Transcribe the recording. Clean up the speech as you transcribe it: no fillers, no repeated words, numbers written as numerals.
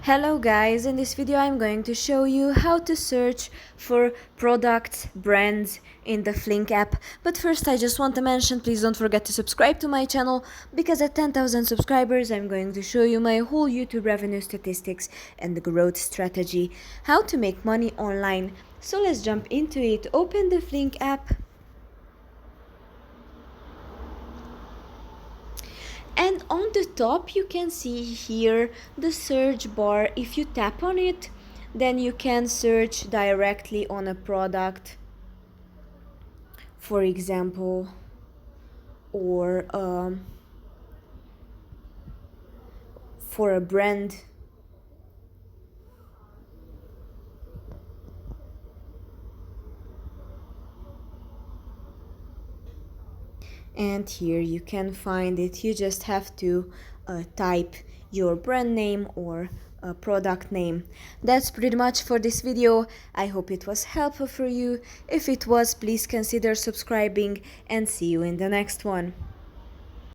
Hello guys, in this video I'm going to show you how to search for products, brands in the Flink app. But first I just want to mention, please don't forget to subscribe to my channel, because at 10,000 subscribers I'm going to show you my whole YouTube revenue statistics and the growth strategy, how to make money online. So let's jump into it. Open the Flink app. And on the top you can see here the search bar. If you tap on it, then you can search directly on a product, for example, or for a brand. And here you can find it. You just have to type your brand name or product name. That's pretty much for this video. I hope it was helpful for you. If it was, please consider subscribing, and see you in the next one.